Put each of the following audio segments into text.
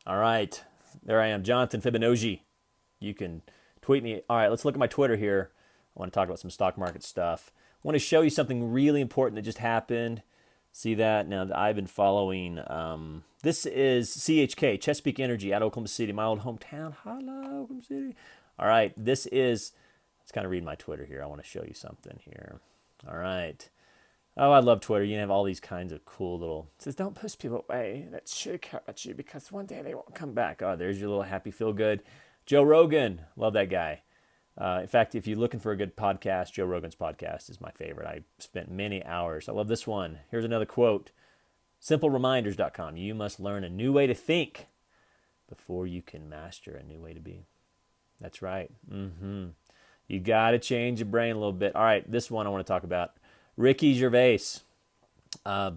All right. There I am, Jonathan Fibonacci. You can tweet me. All right, let's look at my Twitter here. I want to talk about some stock market stuff. I want to show you something really important that just happened. See that? Now, I've been following. This is CHK, Chesapeake Energy out of Oklahoma City, my old hometown. Holla, Oklahoma City. All right, this is, let's kind of read my Twitter here. I want to show you something here. All right. Oh, I love Twitter. You can have all these kinds of cool little. It says, don't push people away that should care about you because one day they won't come back. Oh, there's your little happy feel good. Joe Rogan. Love that guy. In fact, if you're looking for a good podcast, Joe Rogan's podcast is my favorite. I spent many hours. I love this one. Here's another quote. SimpleReminders.com. You must learn a new way to think before you can master a new way to be. That's right. You got to change your brain a little bit. All right, this one I want to talk about. Ricky Gervais. If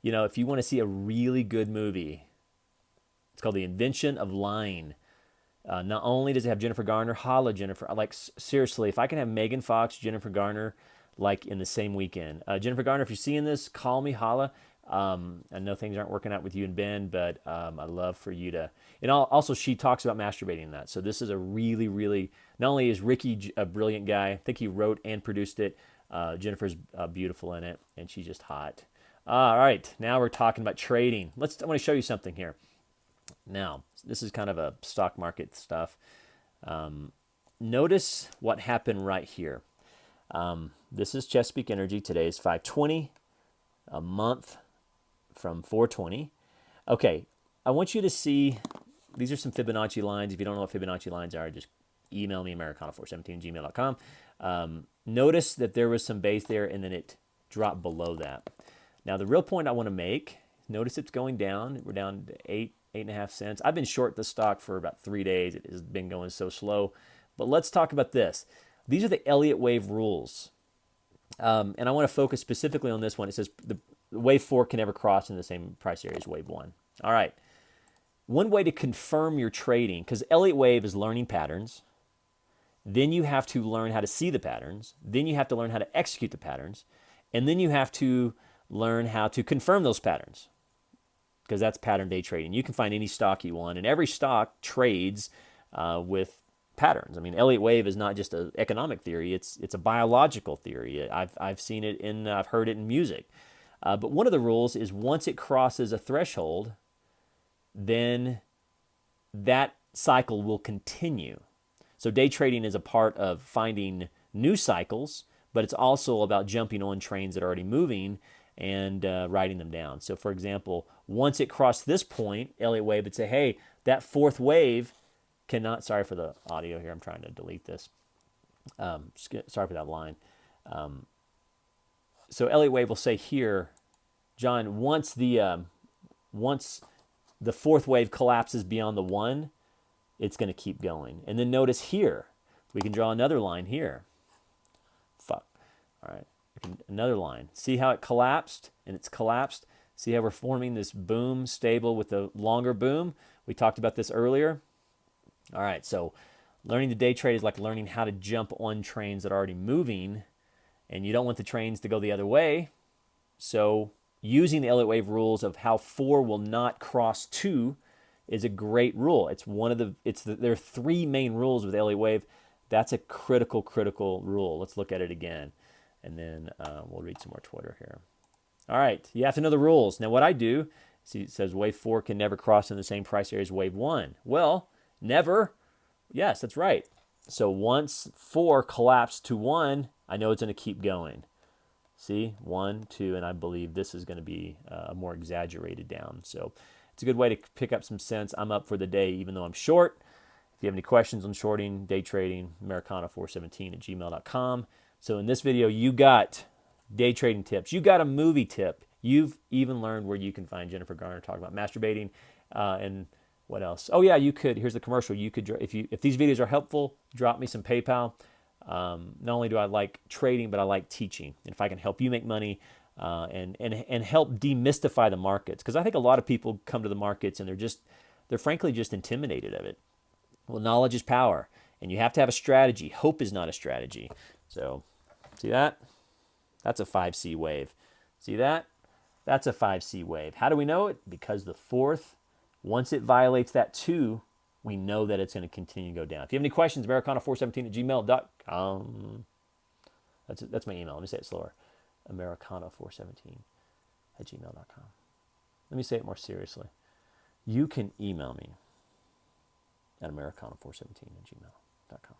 you want to see a really good movie, it's called The Invention of Lying. Not only does it have Jennifer Garner, holla Jennifer. Seriously, if I can have Megan Fox, Jennifer Garner, like in the same weekend. Jennifer Garner, if you're seeing this, call me, holla. I know things aren't working out with you and Ben, but I'd love for you to. And also, she talks about masturbating in that. So this is a really, really. Not only is Ricky a brilliant guy, I think he wrote and produced it. Jennifer's beautiful in it, and she's just hot. All right, now we're talking about trading. I want to show you something here. Now, this is kind of a stock market stuff. Notice what happened right here. This is Chesapeake Energy. Today is 520, a month from 420. Okay, I want you to see, these are some Fibonacci lines. If you don't know what Fibonacci lines are, just email me, americana417@gmail.com. Notice that there was some base there, and then it dropped below that. Now, the real point I want to make, notice it's going down. We're down to 8.5 cents. I've been short the stock for about 3 days. It has been going so slow. But let's talk about this. These are the Elliott wave rules. And I want to focus specifically on this one. It says the wave 4 can never cross in the same price area as wave 1. All right. One way to confirm your trading, because Elliott wave is learning patterns. Then you have to learn how to see the patterns. Then you have to learn how to execute the patterns. And then you have to learn how to confirm those patterns, because that's pattern day trading. You can find any stock you want, and every stock trades with patterns. I mean, Elliott wave is not just an economic theory; it's a biological theory. I've seen it I've heard it in music. But one of the rules is once it crosses a threshold, then that cycle will continue. So day trading is a part of finding new cycles, but it's also about jumping on trains that are already moving and writing them down. So for example, once it crossed this point, Elliott wave would say, hey, that fourth wave cannot, sorry for the audio here, I'm trying to delete this. Sorry for that line. So Elliott wave will say here, John, once the fourth wave collapses beyond the 1, it's going to keep going. And then notice here, we can draw another line here. Fuck. All right. Another line. See how it collapsed? And it's collapsed. See how we're forming this boom stable with the longer boom? We talked about this earlier. All right. So learning to day trade is like learning how to jump on trains that are already moving. And you don't want the trains to go the other way. So using the Elliott wave rules of how 4 will not cross 2 is a great rule. It's there are 3 main rules with Elliott wave. That's a critical rule. Let's look at it again, and then we'll read some more Twitter here. All right, you have to know the rules. Now, what I do, see, it says wave 4 can never cross in the same price area as wave 1. Well, never. Yes, that's right. So once 4 collapsed to 1, I know it's going to keep going. See, 1, 2, and I believe this is going to be a more exaggerated down. So it's a good way to pick up some sense. I'm up for the day, even though I'm short. If you have any questions on shorting, day trading, americana417@gmail.com. So in this video, you got day trading tips. You got a movie tip. You've even learned where you can find Jennifer Garner talking about masturbating and what else. Oh yeah, you could. Here's the commercial. You could, if these videos are helpful, drop me some PayPal. Not only do I like trading, but I like teaching. And if I can help you make money and help demystify the markets, because I think a lot of people come to the markets and they're frankly just intimidated of it. Well, knowledge is power, and you have to have a strategy. Hope is not a strategy. So, see that? That's a 5C wave. See that? That's a 5C wave. How do we know it? Because the fourth Once it violates that 2, we know that it's going to continue to go down. If you have any questions, americana417@gmail.com. That's my email. Let me say it slower. americana417@gmail.com. Let me say it more seriously. You can email me at americana417@gmail.com.